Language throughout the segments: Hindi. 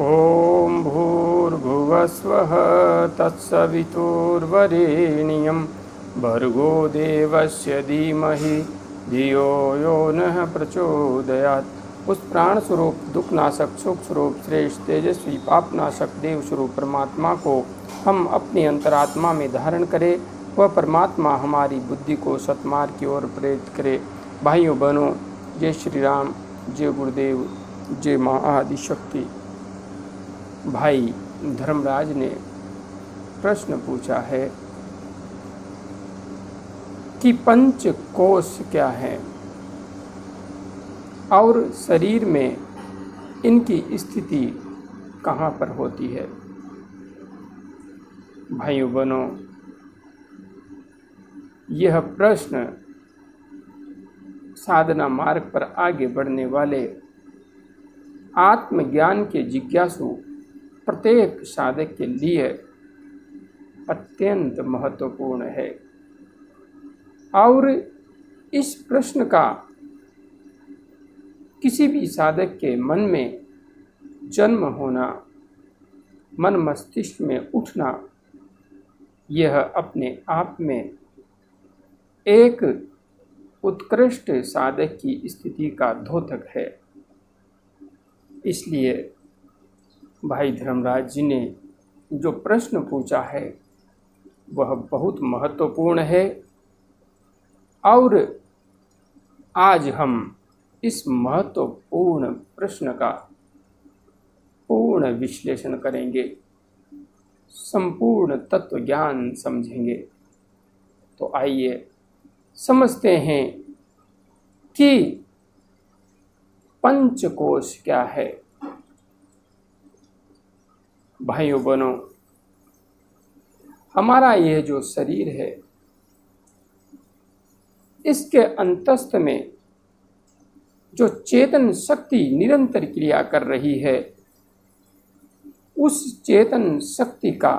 ॐ भूर्भुवस्वः तत्सवितुर्वरेण्यं भर्गो देवस्य धीमहि धियो यो नः प्रचोदयात्। उस प्राण स्वरूप दुखनाशक सुख स्वरूप श्रेष्ठ तेजस्वी पापनाशक देव स्वरूप परमात्मा को हम अपनी अंतरात्मा में धारण करें। वह परमात्मा हमारी बुद्धि को सतमार्ग की ओर प्रेरित करे। भाइयों बहनों, जय श्री राम, जय गुरुदेव, जय माँ आदिशक्ति। भाई धर्मराज ने प्रश्न पूछा है कि पंच कोश क्या है और शरीर में इनकी स्थिति कहाँ पर होती है। भाइयों बहनों, यह प्रश्न साधना मार्ग पर आगे बढ़ने वाले आत्मज्ञान के जिज्ञासु प्रत्येक साधक के लिए अत्यंत महत्वपूर्ण है और इस प्रश्न का किसी भी साधक के मन में जन्म होना, मन मस्तिष्क में उठना, यह अपने आप में एक उत्कृष्ट साधक की स्थिति का द्योतक है। इसलिए भाई धर्मराज जी ने जो प्रश्न पूछा है वह बहुत महत्वपूर्ण है और आज हम इस महत्वपूर्ण प्रश्न का पूर्ण विश्लेषण करेंगे, संपूर्ण तत्व ज्ञान समझेंगे। तो आइए समझते हैं कि पंचकोश क्या है। भाइयों बहनों, हमारा यह जो शरीर है, इसके अंतस्थ में जो चेतन शक्ति निरंतर क्रिया कर रही है, उस चेतन शक्ति का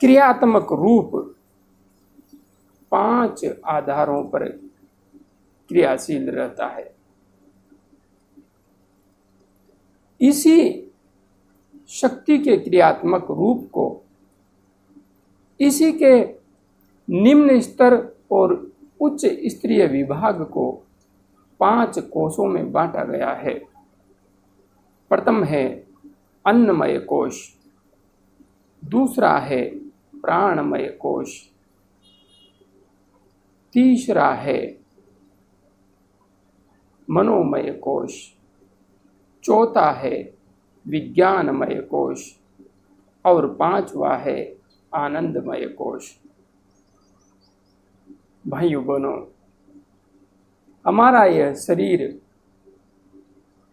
क्रियात्मक रूप 5 आधारों पर क्रियाशील रहता है। इसी शक्ति के क्रियात्मक रूप को, इसी के निम्न स्तर और उच्च स्तरीय विभाग को 5 कोशों में बांटा गया है। प्रथम है अन्नमय कोश, दूसरा है प्राणमय कोश, तीसरा है मनोमय कोश, चौथा है विज्ञानमय कोश और 5वां है आनंदमय कोश। भाइयों बहनों, हमारा यह शरीर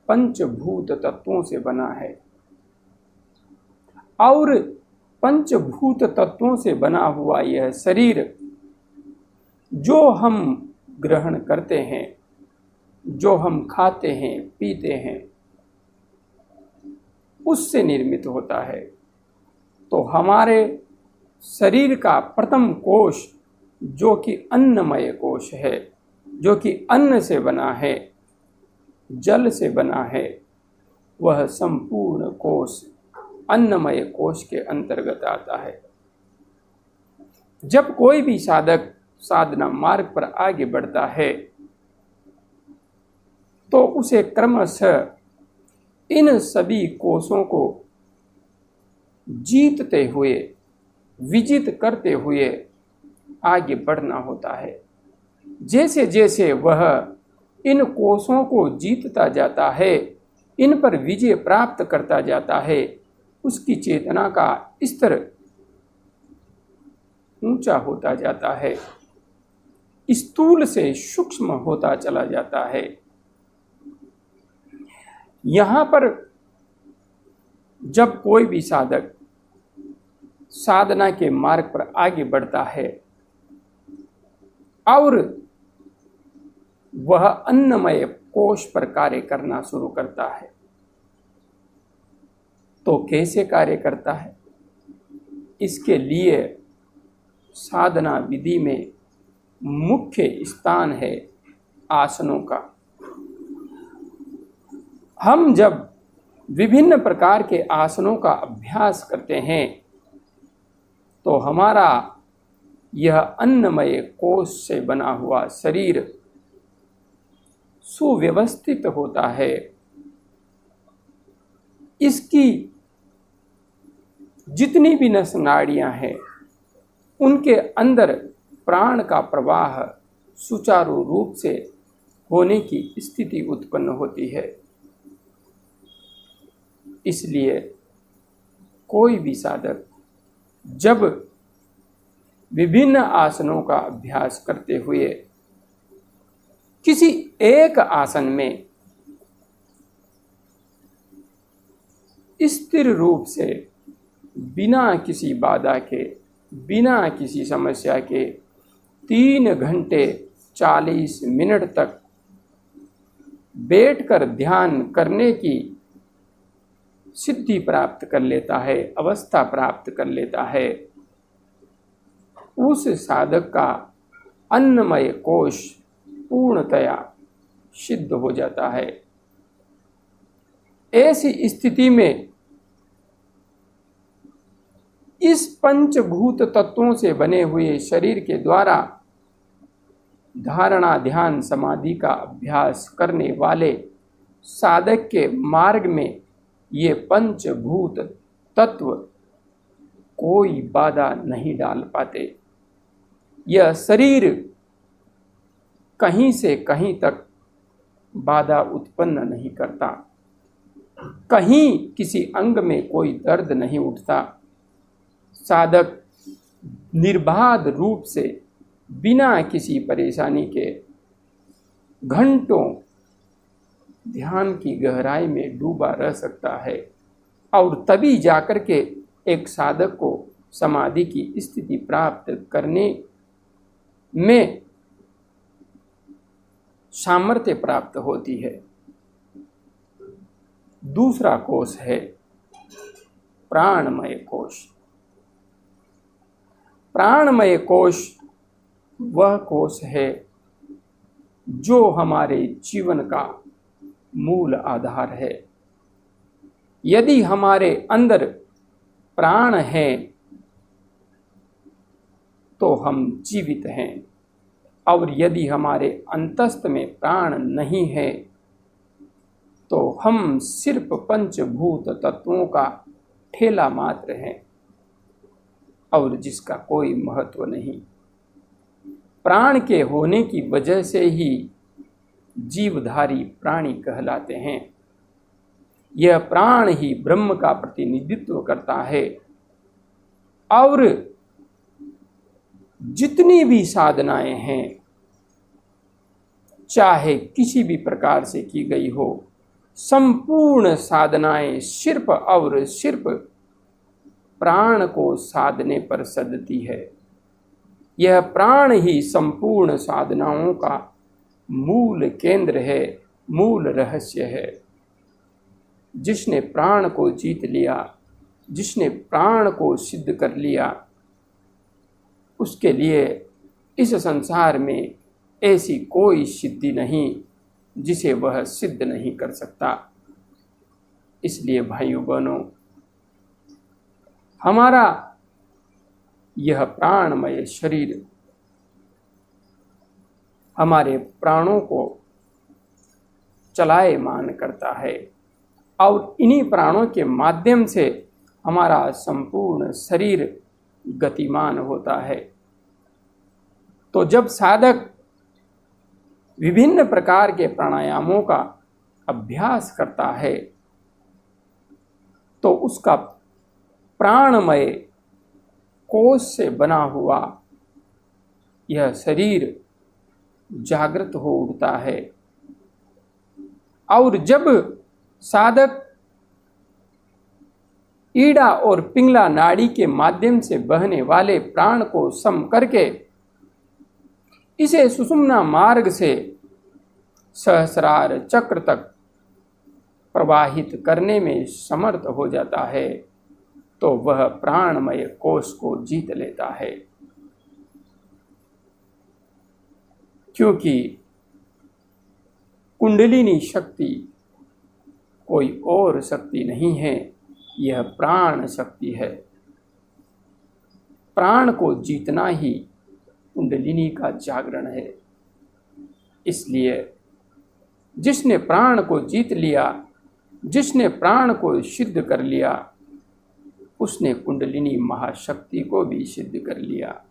पंचभूत तत्वों से बना है और पंचभूत तत्वों से बना हुआ यह शरीर जो हम ग्रहण करते हैं, जो हम खाते हैं पीते हैं, उससे निर्मित होता है। तो हमारे शरीर का प्रथम कोश जो कि अन्नमय कोश है, जो कि अन्न से बना है, जल से बना है, वह संपूर्ण कोश अन्नमय कोश के अंतर्गत आता है। जब कोई भी साधक साधना मार्ग पर आगे बढ़ता है तो उसे क्रमशः इन सभी कोशों को जीतते हुए, विजित करते हुए आगे बढ़ना होता है। जैसे जैसे वह इन कोशों को जीतता जाता है, इन पर विजय प्राप्त करता जाता है, उसकी चेतना का स्तर ऊंचा होता जाता है, स्थूल से सूक्ष्म होता चला जाता है। यहाँ पर जब कोई भी साधक साधना के मार्ग पर आगे बढ़ता है और वह अन्नमय कोश पर कार्य करना शुरू करता है, तो कैसे कार्य करता है? इसके लिए साधना विधि में मुख्य स्थान है आसनों का। हम जब विभिन्न प्रकार के आसनों का अभ्यास करते हैं तो हमारा यह अन्नमय कोश से बना हुआ शरीर सुव्यवस्थित होता है। इसकी जितनी भी नस नाड़ियां हैं उनके अंदर प्राण का प्रवाह सुचारू रूप से होने की स्थिति उत्पन्न होती है। इसलिए कोई भी साधक जब विभिन्न आसनों का अभ्यास करते हुए किसी एक आसन में स्थिर रूप से बिना किसी बाधा के, बिना किसी समस्या के 3 घंटे 40 मिनट तक बैठकर ध्यान करने की सिद्धि प्राप्त कर लेता है, अवस्था प्राप्त कर लेता है, उस साधक का अन्नमय कोश पूर्णतया सिद्ध हो जाता है। ऐसी स्थिति में इस पंचभूत तत्वों से बने हुए शरीर के द्वारा धारणा, ध्यान, समाधि का अभ्यास करने वाले साधक के मार्ग में ये पंचभूत तत्व कोई बाधा नहीं डाल पाते। यह शरीर कहीं से कहीं तक बाधा उत्पन्न नहीं करता, कहीं किसी अंग में कोई दर्द नहीं उठता। साधक निर्बाध रूप से बिना किसी परेशानी के घंटों ध्यान की गहराई में डूबा रह सकता है और तभी जाकर के एक साधक को समाधि की स्थिति प्राप्त करने में सामर्थ्य प्राप्त होती है। दूसरा कोश है प्राणमय कोश। प्राणमय कोश वह कोश है जो हमारे जीवन का मूल आधार है। यदि हमारे अंदर प्राण है तो हम जीवित हैं, और यदि हमारे अंतस्थ में प्राण नहीं है तो हम सिर्फ पंचभूत तत्वों का ठेला मात्र हैं और जिसका कोई महत्व नहीं। प्राण के होने की वजह से ही जीवधारी प्राणी कहलाते हैं। यह प्राण ही ब्रह्म का प्रतिनिधित्व करता है और जितनी भी साधनाएं हैं, चाहे किसी भी प्रकार से की गई हो, संपूर्ण साधनाएं सिर्फ और सिर्फ प्राण को साधने पर सदती है। यह प्राण ही संपूर्ण साधनाओं का मूल केंद्र है, मूल रहस्य है। जिसने प्राण को जीत लिया, जिसने प्राण को सिद्ध कर लिया, उसके लिए इस संसार में ऐसी कोई सिद्धि नहीं जिसे वह सिद्ध नहीं कर सकता। इसलिए भाइयों बहनों, हमारा यह प्राणमय शरीर हमारे प्राणों को चलायमान करता है और इन्हीं प्राणों के माध्यम से हमारा संपूर्ण शरीर गतिमान होता है। तो जब साधक विभिन्न प्रकार के प्राणायामों का अभ्यास करता है तो उसका प्राणमय कोश से बना हुआ यह शरीर जागृत हो उठता है। और जब साधक ईड़ा और पिंगला नाड़ी के माध्यम से बहने वाले प्राण को सम करके इसे सुषुम्ना मार्ग से सहस्रार चक्र तक प्रवाहित करने में समर्थ हो जाता है तो वह प्राणमय कोश को जीत लेता है। क्योंकि कुंडलिनी शक्ति कोई और शक्ति नहीं है, यह प्राण शक्ति है। प्राण को जीतना ही कुंडलिनी का जागरण है। इसलिए जिसने प्राण को जीत लिया, जिसने प्राण को सिद्ध कर लिया, उसने कुंडलिनी महाशक्ति को भी सिद्ध कर लिया।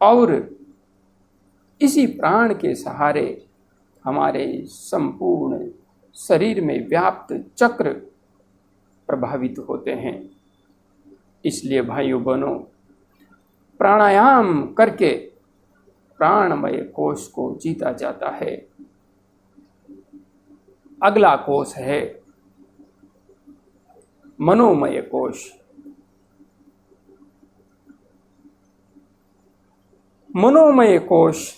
और इसी प्राण के सहारे हमारे संपूर्ण शरीर में व्याप्त चक्र प्रभावित होते हैं। इसलिए भाइयों बहनों, प्राणायाम करके प्राणमय कोश को जीता जाता है। अगला कोश है मनोमय कोश। मनोमय कोश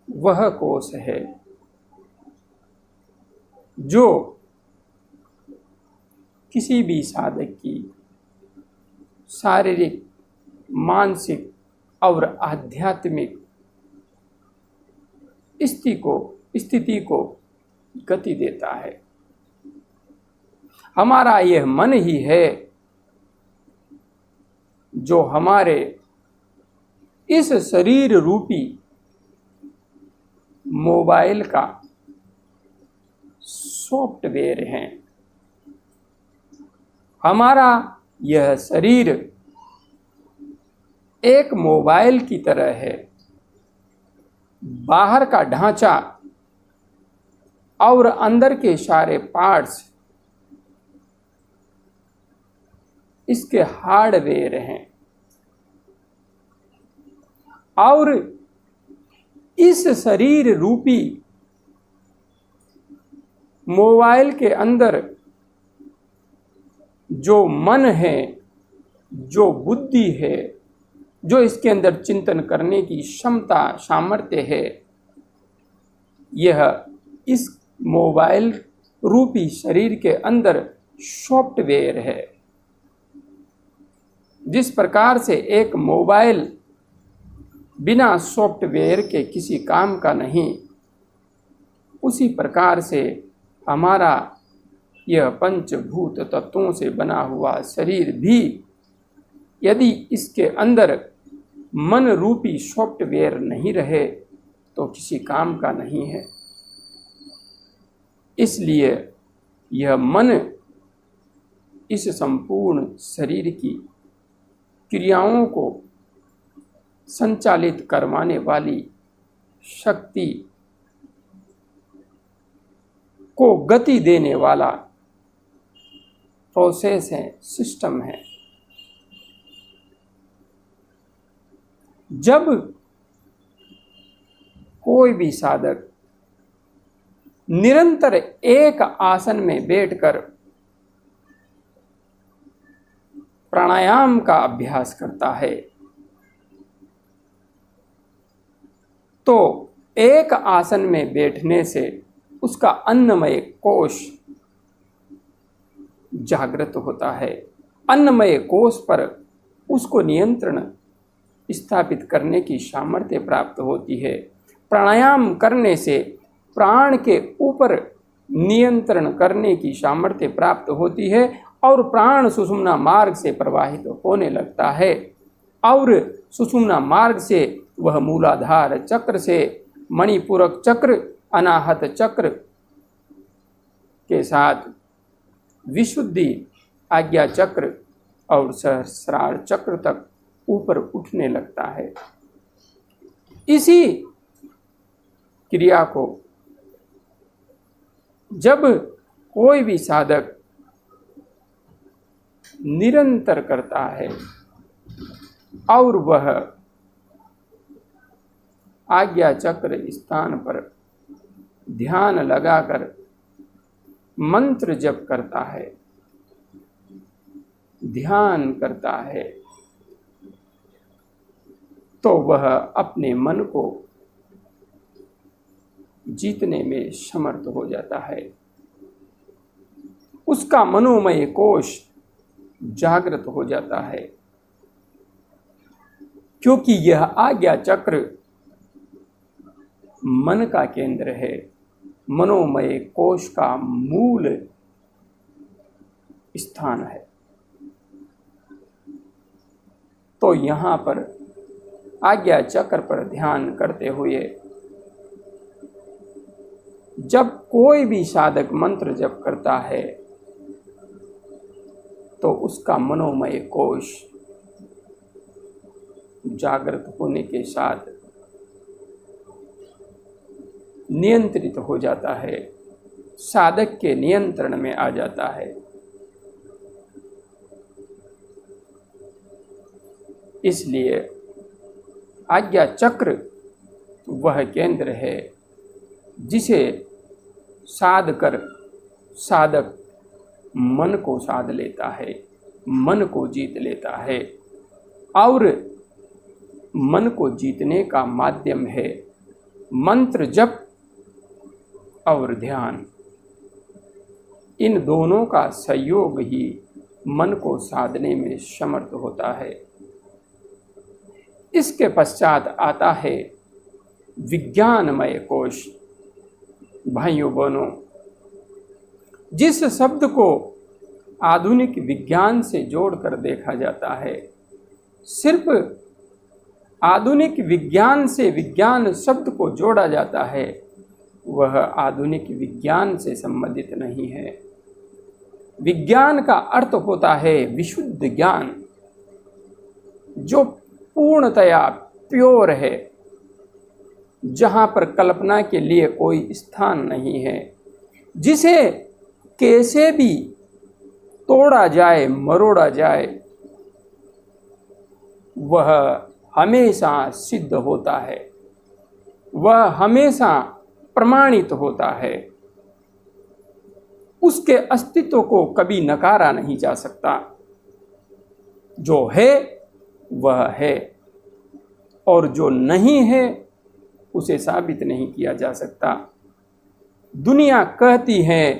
वह कोश है जो किसी भी साधक की शारीरिक, मानसिक और आध्यात्मिक स्थिति को गति देता है। हमारा यह मन ही है जो हमारे इस शरीर रूपी मोबाइल का सॉफ्टवेयर है। हमारा यह शरीर एक मोबाइल की तरह है। बाहर का ढांचा और अंदर के सारे पार्ट्स इसके हार्डवेयर हैं। और इस शरीर रूपी मोबाइल के अंदर जो मन है, जो बुद्धि है, जो इसके अंदर चिंतन करने की क्षमता, सामर्थ्य है, यह इस मोबाइल रूपी शरीर के अंदर सॉफ्टवेयर है। जिस प्रकार से एक मोबाइल बिना सॉफ्टवेयर के किसी काम का नहीं, उसी प्रकार से हमारा यह पंचभूत तत्वों से बना हुआ शरीर भी, यदि इसके अंदर मन रूपी सॉफ्टवेयर नहीं रहे तो किसी काम का नहीं है। इसलिए यह मन इस संपूर्ण शरीर की क्रियाओं को संचालित करवाने वाली शक्ति को गति देने वाला प्रोसेस है, सिस्टम है। जब कोई भी साधक निरंतर एक आसन में बैठकर प्राणायाम का अभ्यास करता है, तो एक आसन में बैठने से उसका अन्नमय कोश जागृत होता है। अन्नमय कोश पर उसको नियंत्रण स्थापित करने की सामर्थ्य प्राप्त होती है। प्राणायाम करने से प्राण के ऊपर नियंत्रण करने की सामर्थ्य प्राप्त होती है और प्राण सुषुम्ना मार्ग से प्रवाहित होने लगता है। और सुषुम्ना मार्ग से वह मूलाधार चक्र से मणिपूरक चक्र, अनाहत चक्र के साथ विशुद्धि, आज्ञा चक्र और सहस्रार चक्र तक ऊपर उठने लगता है। इसी क्रिया को जब कोई भी साधक निरंतर करता है और वह आज्ञा चक्र स्थान पर ध्यान लगाकर मंत्र जप करता है, ध्यान करता है, तो वह अपने मन को जीतने में समर्थ हो जाता है। उसका मनोमय कोश जागृत हो जाता है, क्योंकि यह आज्ञा चक्र मन का केंद्र है। मनोमय कोश का मूल स्थान है। तो यहाँ पर आज्ञा चक्र पर ध्यान करते हुए जब कोई भी साधक मंत्र जप करता है तो उसका मनोमय कोश जागृत होने के साथ नियंत्रित हो जाता है, साधक के नियंत्रण में आ जाता है। इसलिए आज्ञा चक्र वह केंद्र है जिसे साध कर साधक मन को साध लेता है, मन को जीत लेता है। और मन को जीतने का माध्यम है मंत्र जप और ध्यान। इन दोनों का सहयोग ही मन को साधने में समर्थ होता है। इसके पश्चात आता है विज्ञानमय कोश। भाइयों बहनों, जिस शब्द को आधुनिक विज्ञान से जोड़कर देखा जाता है, सिर्फ आधुनिक विज्ञान से विज्ञान शब्द को जोड़ा जाता है, वह आधुनिक विज्ञान से संबंधित नहीं है। विज्ञान का अर्थ होता है विशुद्ध ज्ञान, जो पूर्णतया प्योर है, जहाँ पर कल्पना के लिए कोई स्थान नहीं है, जिसे कैसे भी तोड़ा जाए मरोड़ा जाए वह हमेशा सिद्ध होता है, वह हमेशा प्रमाणित होता है। उसके अस्तित्व को कभी नकारा नहीं जा सकता। जो है वह है और जो नहीं है उसे साबित नहीं किया जा सकता। दुनिया कहती है,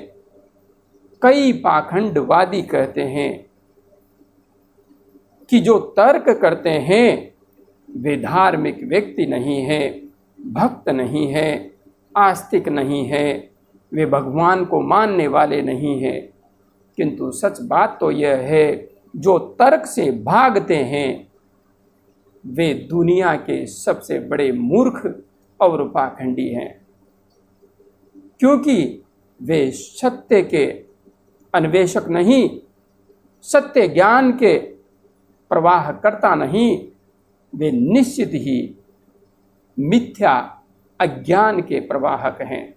कई पाखंडवादी कहते हैं कि जो तर्क करते हैं वे धार्मिक व्यक्ति नहीं है, भक्त नहीं है, आस्तिक नहीं है, वे भगवान को मानने वाले नहीं हैं। किंतु सच बात तो यह है, जो तर्क से भागते हैं वे दुनिया के सबसे बड़े मूर्ख और पाखंडी हैं, क्योंकि वे सत्य के अन्वेषक नहीं, सत्य ज्ञान के प्रवाह करता नहीं, वे निश्चित ही मिथ्या अज्ञान के प्रवाहक हैं।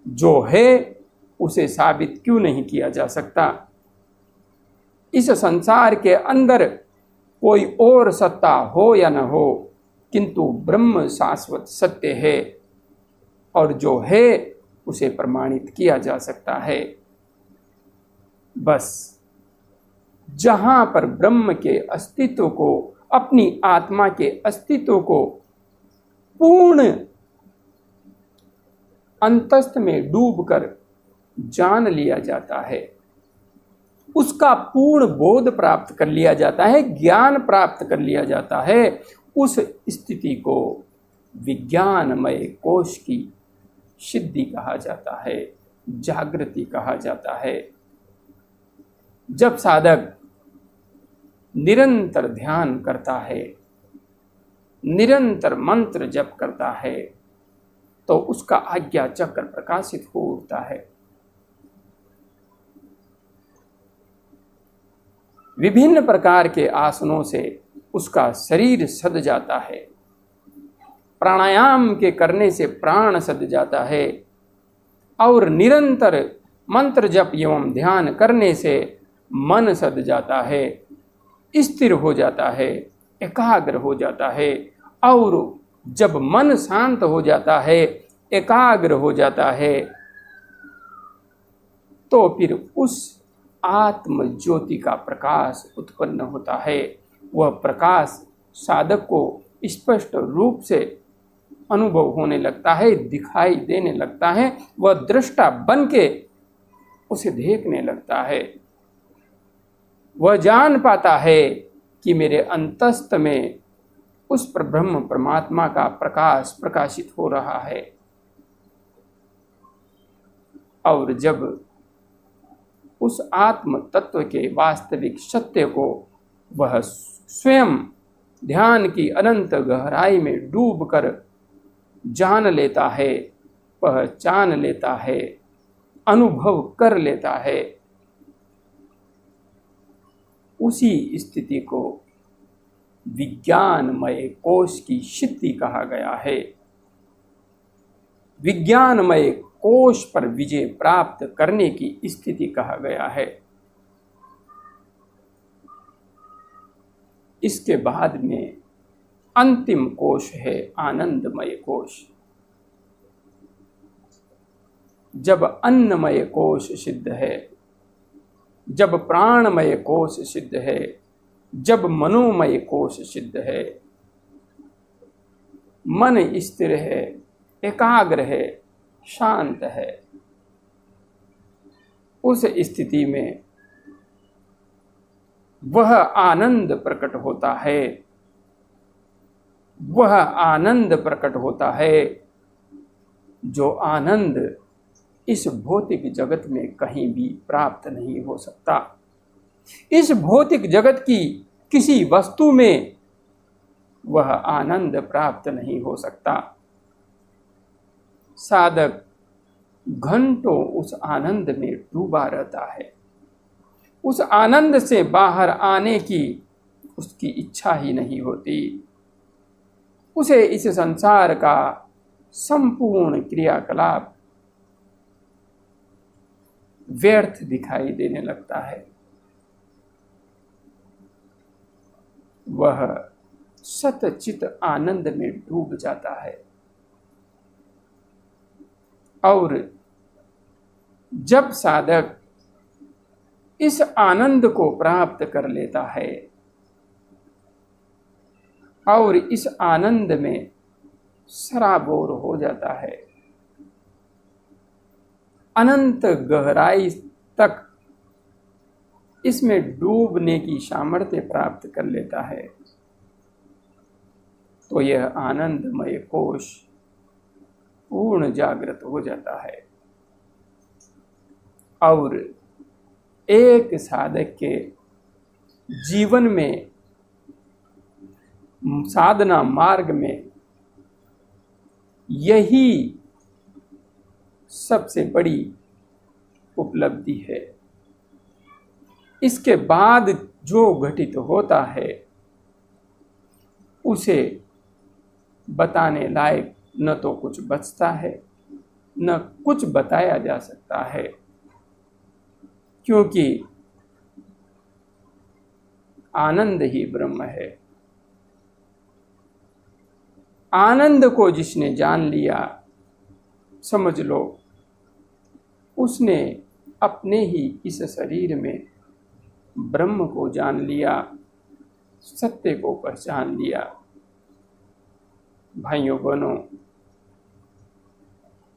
जो है उसे साबित क्यों नहीं किया जा सकता? इस संसार के अंदर कोई और सत्ता हो या न हो, किंतु ब्रह्म शाश्वत सत्य है और जो है उसे प्रमाणित किया जा सकता है। बस जहाँ पर ब्रह्म के अस्तित्व को, अपनी आत्मा के अस्तित्व को पूर्ण अंतस्थ में डूबकर जान लिया जाता है, उसका पूर्ण बोध प्राप्त कर लिया जाता है, ज्ञान प्राप्त कर लिया जाता है, उस स्थिति को विज्ञानमय कोश की सिद्धि कहा जाता है, जागृति कहा जाता है। जब साधक निरंतर ध्यान करता है, निरंतर मंत्र जप करता है, तो उसका आज्ञा चक्र प्रकाशित हो उठता है। विभिन्न प्रकार के आसनों से उसका शरीर सद जाता है, प्राणायाम के करने से प्राण सद जाता है, और निरंतर मंत्र जप एवं ध्यान करने से मन सद जाता है, स्थिर हो जाता है, एकाग्र हो जाता है। और जब मन शांत हो जाता है, एकाग्र हो जाता है, तो फिर उस आत्म ज्योति का प्रकाश उत्पन्न होता है। वह प्रकाश साधक को स्पष्ट रूप से अनुभव होने लगता है, दिखाई देने लगता है, वह दृष्टा बन के उसे देखने लगता है। वह जान पाता है कि मेरे अंतस्थ में उस पर ब्रह्म परमात्मा का प्रकाश प्रकाशित हो रहा है, और जब उस आत्म तत्व के वास्तविक सत्य को वह स्वयं ध्यान की अनंत गहराई में डूबकर जान लेता है, पहचान लेता है, अनुभव कर लेता है, उसी स्थिति को विज्ञानमय कोश की सिद्धि कहा गया है। विज्ञानमय कोश पर विजय प्राप्त करने की स्थिति कहा गया है। इसके बाद में अंतिम कोश है आनंदमय कोश। जब अन्नमय कोश सिद्ध है, जब प्राणमय कोश सिद्ध है, जब मनोमय कोश सिद्ध है, मन स्थिर है, एकाग्र है, शांत है, उस स्थिति में वह आनंद प्रकट होता है। वह आनंद प्रकट होता है जो आनंद इस भौतिक जगत में कहीं भी प्राप्त नहीं हो सकता। इस भौतिक जगत की किसी वस्तु में वह आनंद प्राप्त नहीं हो सकता। साधक घंटों उस आनंद में डूबा रहता है। उस आनंद से बाहर आने की उसकी इच्छा ही नहीं होती। उसे इस संसार का संपूर्ण क्रियाकलाप व्यर्थ दिखाई देने लगता है। वह सतचित आनंद में डूब जाता है। और जब साधक इस आनंद को प्राप्त कर लेता है और इस आनंद में सराबोर हो जाता है, अनंत गहराई तक इसमें डूबने की सामर्थ्य प्राप्त कर लेता है, तो यह आनंदमय कोश पूर्ण जागृत हो जाता है। और एक साधक के जीवन में, साधना मार्ग में, यही सबसे बड़ी उपलब्धि है। इसके बाद जो घटित होता है उसे बताने लायक न तो कुछ बचता है, न कुछ बताया जा सकता है, क्योंकि आनंद ही ब्रह्म है। आनंद को जिसने जान लिया, समझ लो उसने अपने ही इस शरीर में ब्रह्म को जान लिया, सत्य को पहचान लिया। भाइयों बहनों,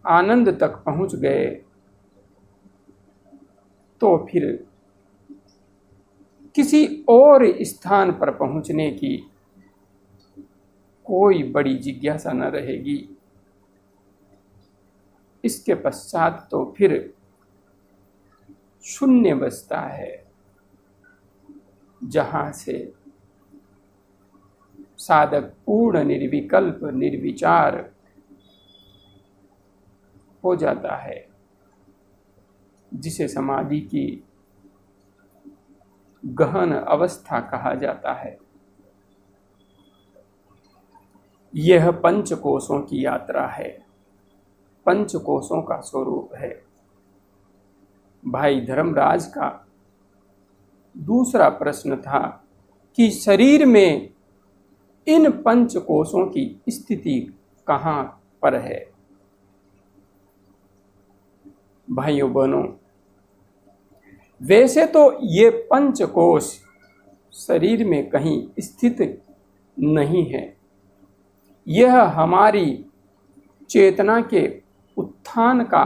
आनंद तक पहुंच गए तो फिर किसी और स्थान पर पहुंचने की कोई बड़ी जिज्ञासा न रहेगी। इसके पश्चात तो फिर शून्य बचता है, जहां से साधक पूर्ण निर्विकल्प निर्विचार हो जाता है, जिसे समाधि की गहन अवस्था कहा जाता है। यह पंचकोशों की यात्रा है, पंचकोशों का स्वरूप है। भाई धर्मराज का दूसरा प्रश्न था कि शरीर में इन पंचकोशों की स्थिति कहाँ पर है। भाइयों बहनों, वैसे तो ये पंचकोश शरीर में कहीं स्थित नहीं है। यह हमारी चेतना के उत्थान का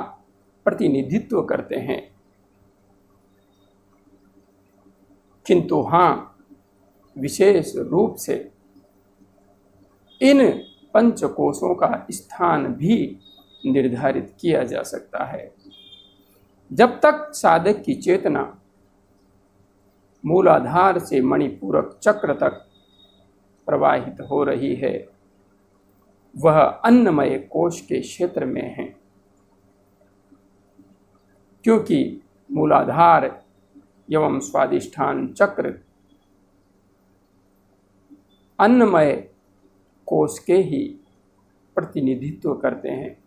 प्रतिनिधित्व करते हैं, किंतु हाँ, विशेष रूप से इन पंचकोशों का स्थान भी निर्धारित किया जा सकता है। जब तक साधक की चेतना मूलाधार से मणिपूरक चक्र तक प्रवाहित हो रही है, वह अन्नमय कोश के क्षेत्र में है, क्योंकि मूलाधार एवं स्वादिष्ठान चक्र अन्नमय कोश के ही प्रतिनिधित्व करते हैं।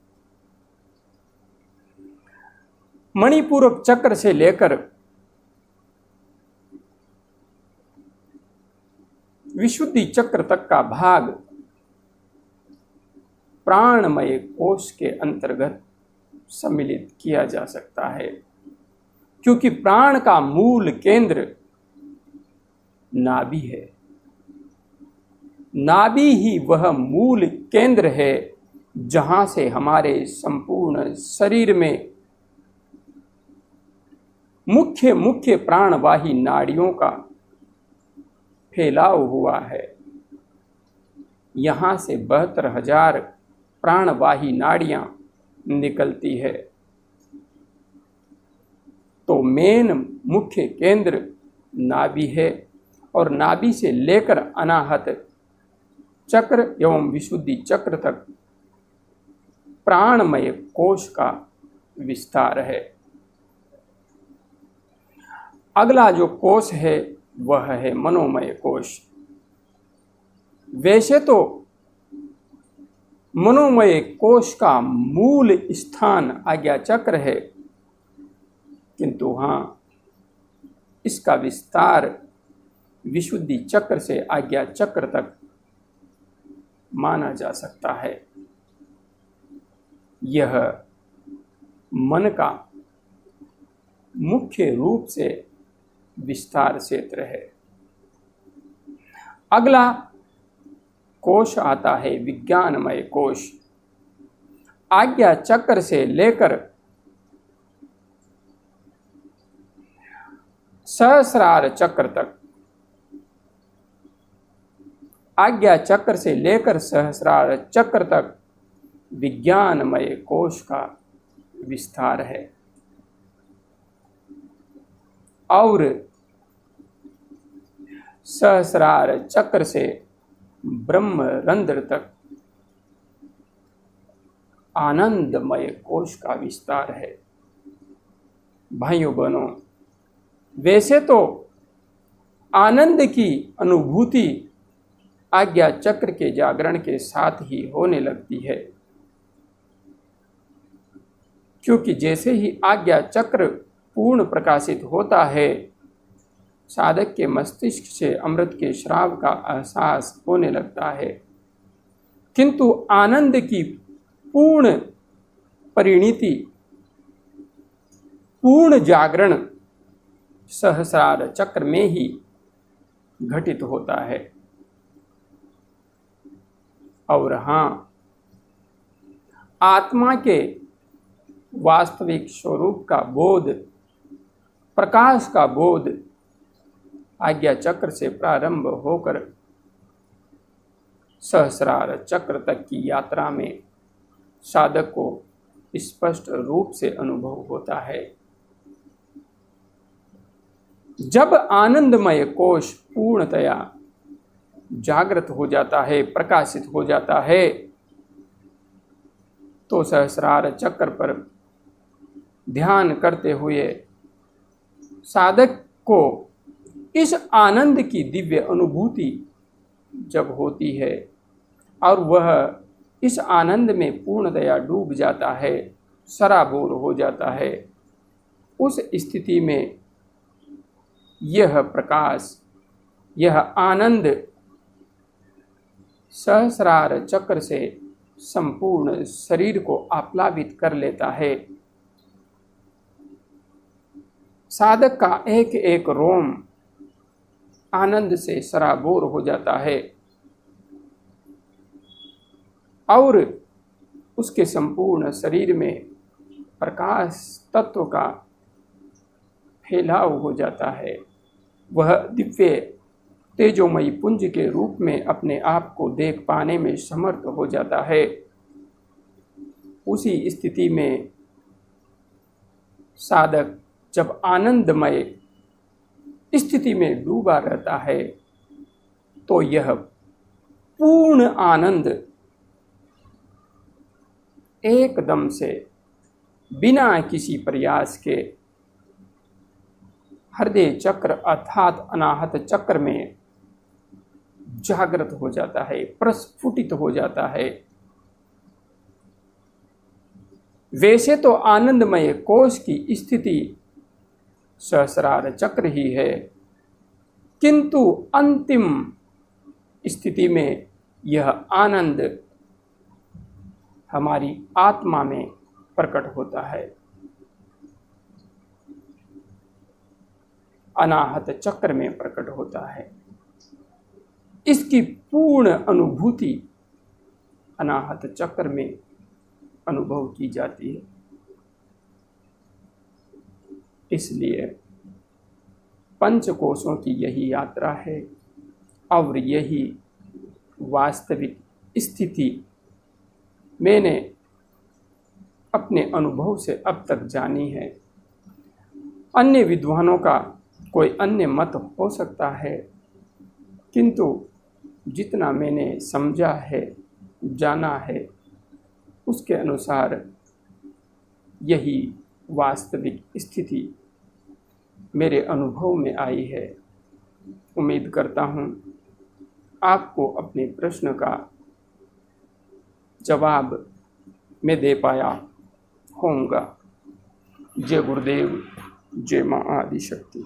मणिपूरक चक्र से लेकर विशुद्धि चक्र तक का भाग प्राणमय कोश के अंतर्गत सम्मिलित किया जा सकता है, क्योंकि प्राण का मूल केंद्र नाभि है। नाभि ही वह मूल केंद्र है जहां से हमारे संपूर्ण शरीर में मुख्य प्राणवाही नाड़ियों का फैलाव हुआ है। यहाँ से 72,000 प्राणवाही नाड़ियां निकलती है। तो मेन मुख्य केंद्र नाभि है और नाभि से लेकर अनाहत चक्र एवं विशुद्धि चक्र तक प्राणमय कोश का विस्तार है। अगला जो कोश है वह है मनोमय कोश। वैसे तो मनोमय कोश का मूल स्थान आज्ञा चक्र है, किंतु हाँ, इसका विस्तार विशुद्धि चक्र से आज्ञा चक्र तक माना जा सकता है। यह मन का मुख्य रूप से विस्तार क्षेत्र है। अगला कोश आता है विज्ञानमय कोश। आज्ञा चक्र से लेकर सहस्रार चक्र तक, आज्ञा चक्र से लेकर सहस्रार चक्र तक विज्ञानमय कोश का विस्तार है। और सहस्रार चक्र से ब्रह्म रंध्र तक आनंदमय कोश का विस्तार है। भाइयों बहनों, वैसे तो आनंद की अनुभूति आज्ञा चक्र के जागरण के साथ ही होने लगती है, क्योंकि जैसे ही आज्ञा चक्र पूर्ण प्रकाशित होता है, साधक के मस्तिष्क से अमृत के श्राव का एहसास होने लगता है। किंतु आनंद की पूर्ण परिणति, पूर्ण जागरण सहस्रार चक्र में ही घटित होता है। और हाँ, आत्मा के वास्तविक स्वरूप का बोध, प्रकाश का बोध आज्ञा चक्र से प्रारंभ होकर सहस्रार चक्र तक की यात्रा में साधक को स्पष्ट रूप से अनुभव होता है। जब आनंदमय कोश पूर्णतया जागृत हो जाता है, प्रकाशित हो जाता है, तो सहस्रार चक्र पर ध्यान करते हुए साधक को इस आनंद की दिव्य अनुभूति जब होती है और वह इस आनंद में पूर्णतया डूब जाता है, सराबोर हो जाता है, उस स्थिति में यह प्रकाश, यह आनंद सहस्रार चक्र से संपूर्ण शरीर को आप्लावित कर लेता है। साधक का एक एक रोम आनंद से सराबोर हो जाता है और उसके संपूर्ण शरीर में प्रकाश तत्व का फैलाव हो जाता है। वह दिव्य तेजोमयी पुंज के रूप में अपने आप को देख पाने में समर्थ हो जाता है। उसी स्थिति में साधक जब आनंदमय स्थिति में डूबा रहता है तो यह पूर्ण आनंद एकदम से बिना किसी प्रयास के हृदय चक्र अर्थात अनाहत चक्र में जागृत हो जाता है, प्रस्फुटित हो जाता है। वैसे तो आनंदमय कोश की स्थिति सहस्रार चक्र ही है, किंतु अंतिम स्थिति में यह आनंद हमारी आत्मा में प्रकट होता है। अनाहत चक्र में प्रकट होता है। इसकी पूर्ण अनुभूति अनाहत चक्र में अनुभव की जाती है। इसलिए पंचकोशों की यही यात्रा है और यही वास्तविक स्थिति मैंने अपने अनुभव से अब तक जानी है। अन्य विद्वानों का कोई अन्य मत हो सकता है, किंतु जितना मैंने समझा है, जाना है, उसके अनुसार यही वास्तविक स्थिति मेरे अनुभव में आई है। उम्मीद करता हूँ आपको अपने प्रश्न का जवाब मैं दे पाया होऊंगा। जय गुरुदेव, जय माँ आदिशक्ति।